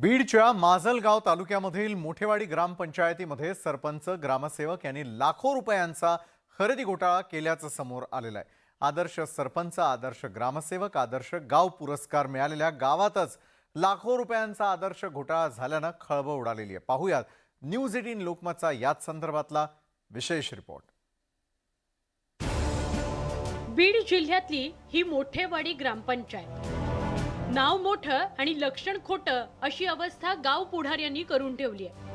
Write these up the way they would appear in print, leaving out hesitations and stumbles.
बीडच्या माजलगाव तालुक्यामधील मोठेवाडी ग्रामपंचायतीमध्ये सरपंच ग्रामसेवक यांनी लाखो रुपयांचा खरेदी घोटाळा केल्याचं समोर आलेलं आहे। आदर्श सरपंच, आदर्श ग्रामसेवक, आदर्श गाव पुरस्कार मिळालेल्या गावातच लाखो रुपयांचा आदर्श घोटाळा झाल्यानं खळबळ उडालेली आहे। पाहूयात न्यूज 18 लोकमतचा याच संदर्भातला विशेष रिपोर्ट। बीड जिल्ह्यातली ही मोठेवाडी ग्रामपंचायत, नाव मोठं आणि लक्षण खोटं अशी अवस्था गाव पुढाऱ्यांनी करून ठेवली आहे।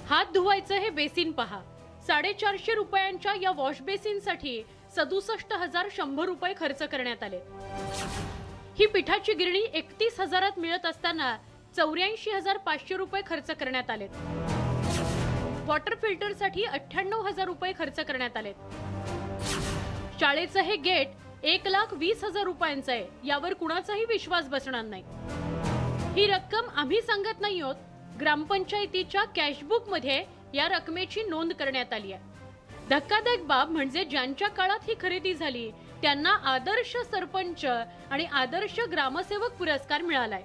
हात धुवायचं हे बेसिन पहा, 450 रुपयांच्या या वॉश बेसिनसाठी 67,100 रुपये खर्च करण्यात आले। ही पिठाची गिरणी 31,000 मिळत असताना 84,500 रुपये खर्च करण्यात आले। वॉटर फिल्टरसाठी 98,000 रुपये खर्च करण्यात आले। शाळेचं हे गेट 1,20,000 रुपयांचं आहे, यावर कुणाचाही विश्वास बसणार नाही। ही रक्कम आम्ही सांगत नाही आहोत, ग्रामपंचायतीच्या कॅशबुक मध्ये या रकमेची नोंद करण्यात आली आहे। धक्कादायक बाब म्हणजे ज्यांच्या काळात ही खरेदी झाली त्यांना आदर्श सरपंच आणि आदर्श ग्रामसेवक पुरस्कार मिळालाय।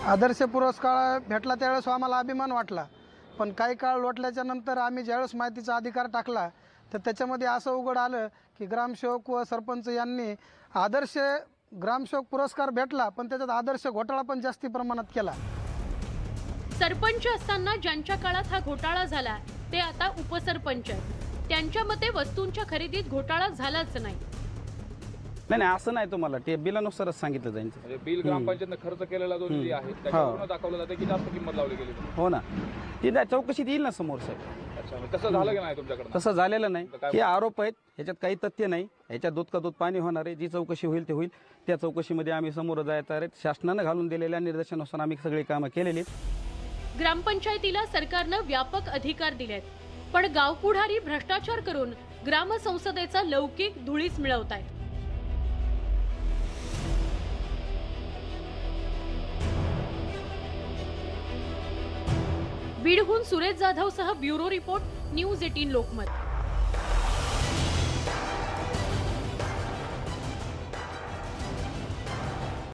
आदर्श पुरस्कार भेटला त्यावेळेस आम्हाला अभिमान वाटला, पण काही काळ लोटल्याच्या नंतर आम्ही ज्यावेळेस माहितीचा अधिकार टाकला तर त्याच्यामध्ये असं उघड आलं की ग्रामसेवक व सरपंच यांनी आदर्श ग्रामसेवक पुरस्कार भेटला, पण त्याच्यात आदर्श घोटाळा पण जास्ती प्रमाणात केला। सरपंच असताना ज्यांच्या काळात हा घोटाळा झाला ते आता उपसरपंच आहेत। त्यांच्या मते वस्तूंच्या खरेदीत घोटाळा झालाच नाही। नाही असं नाही, तुम्हाला ते बिलानुसारच सांगितलं जाईल। म्हणजे बिल ग्रामपंचायतनं खर्च केलेला जो निधी आहे त्याच्यावरून दाखवलं जातं की जास्त किंमत लावली गेली। हो ना, ती चौकशीत येईल ना समोर साहेब। अच्छा, तसं झालं की नाही तुमच्याकडे? तसं झालेलं नाही, हे आरोप आहेत, ह्याच्यात काही तथ्य नाही। ह्याच्यात दूध का दूध पाणी होणार आहे। जी चौकशी होईल ते होईल, त्या चौकशीमध्ये आम्ही समोर जायचं आहे। शासनानं घालून दिलेल्या निर्देशानुसार आम्ही सगळी कामं केलेली आहेत। ग्रामपंचायतीला सरकारनं व्यापक अधिकार दिलेत, पण गावपुढारी भ्रष्टाचार करून ग्रामसंसदेचा लौकिक धुळीस मिळवतायत। बीडहून सुरेश जाधवसह ब्युरो रिपोर्ट, न्यूज 18 लोकमत।